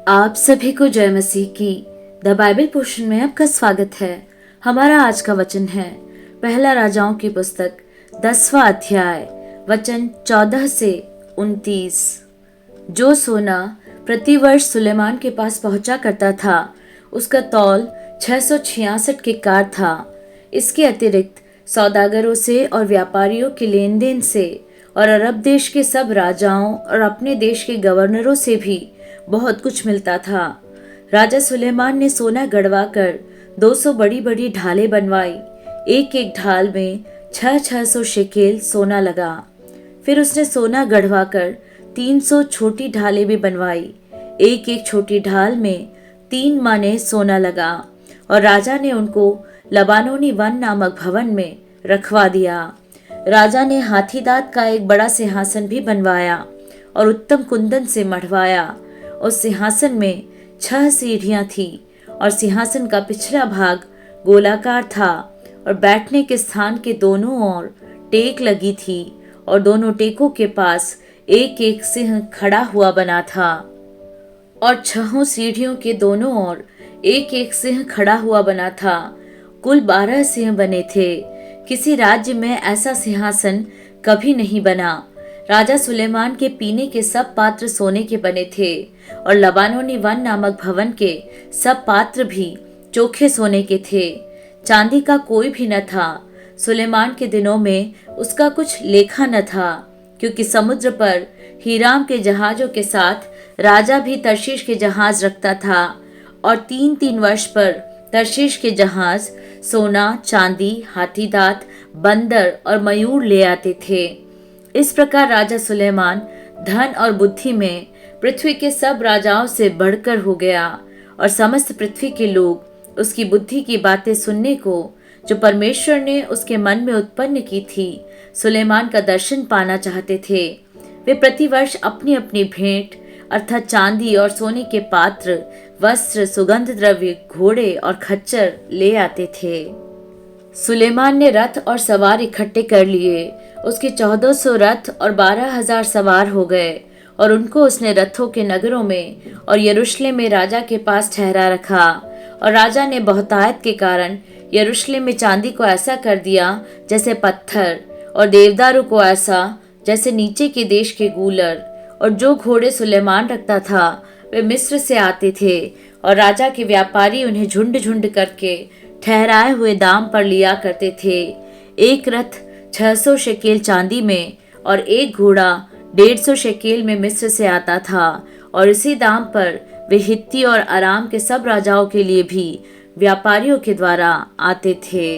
आप सभी को जय मसीह की द बाइबल पोर्शन में आपका स्वागत है। हमारा आज का वचन है पहला राजाओं की पुस्तक 10वां अध्याय वचन 14 से 29। जो सोना प्रतिवर्ष सुलेमान के पास पहुंचा करता था उसका तौल 666 किक्कार था। इसके अतिरिक्त सौदागरों से और व्यापारियों के लेन देन से और अरब देश के सब राजाओं और अपने देश के गवर्नरों से भी बहुत कुछ मिलता था। राजा सुलेमान ने सोना गढ़वाकर 200 बड़ी बड़ी ढालें बनवाई। एक एक ढाल में 600 शेकेल सोना लगा। फिर उसने सोना गढ़वाकर 300 छोटी ढालें भी बनवाई। एक एक छोटी ढाल में 3 माने सोना लगा और राजा ने उनको लबानोनी वन नामक भवन में रखवा दिया। राजा ने हाथी दांत का एक बड़ा सिंहासन भी बनवाया और उत्तम कुंदन से मढ़वाया। उस सिंहासन में 6 सीढ़ियां थी और सिंहासन का पिछला भाग गोलाकार था और बैठने के स्थान के दोनों ओर टेक लगी थी और दोनों टेकों के पास एक एक सिंह खड़ा हुआ बना था और 6 सीढ़ियों के दोनों ओर एक एक सिंह खड़ा हुआ बना था। कुल 12 सिंह बने थे। किसी राज्य में ऐसा सिंहासन कभी नहीं बना। राजा सुलेमान के पीने के सब पात्र सोने के बने थे और लबानोनी वन नामक भवन के सब पात्र भी चोखे सोने के थे। चांदी का कोई भी न था। सुलेमान के दिनों में उसका कुछ लेखा न था, क्योंकि समुद्र पर हीराम के जहाजों के साथ राजा भी तर्शीश के जहाज रखता था और 3-3 वर्ष पर तर्शीश के जहाज सोना, चांदी, हाथी दांत, बंदर और मयूर ले आते थे। इस प्रकार राजा सुलेमान धन और बुद्धि में पृथ्वी के सब राजाओं से बढ़कर हो गया और समस्त पृथ्वी के लोग उसकी बुद्धि की बातें सुनने को, जो परमेश्वर ने उसके मन में उत्पन्न की थी, सुलेमान का दर्शन पाना चाहते थे। वे प्रतिवर्ष अपनी अपनी भेंट अर्थात चांदी और सोने के पात्र, वस्त्र, सुगंध द्रव्य, घोड़े और खच्चर ले आते थे। सुलेमान ने रथ और सवार इकट्ठे कर लिए। उसके 1400 रथ और 12,000 सवार हो गए और उनको उसने रथों के नगरों में और यरूशलेम में राजा के पास ठहरा रखा। और राजा ने बहुतायत के कारण यरूशलेम में चांदी को ऐसा कर दिया जैसे पत्थर और देवदारों को ऐसा जैसे नीचे के देश के गूलर। और जो घोड़े सुलेमान रखता था वे मिस्र से आते थे और राजा के व्यापारी उन्हें झुंड झुंड करके ठहराए हुए दाम पर लिया करते थे। एक रथ 600 शेकेल चांदी में और एक घोड़ा 150 शेकेल में मिस्र से आता था। और इसी दाम पर वे हित्ती और अराम के सब राजाओं के लिए भी व्यापारियों के द्वारा आते थे।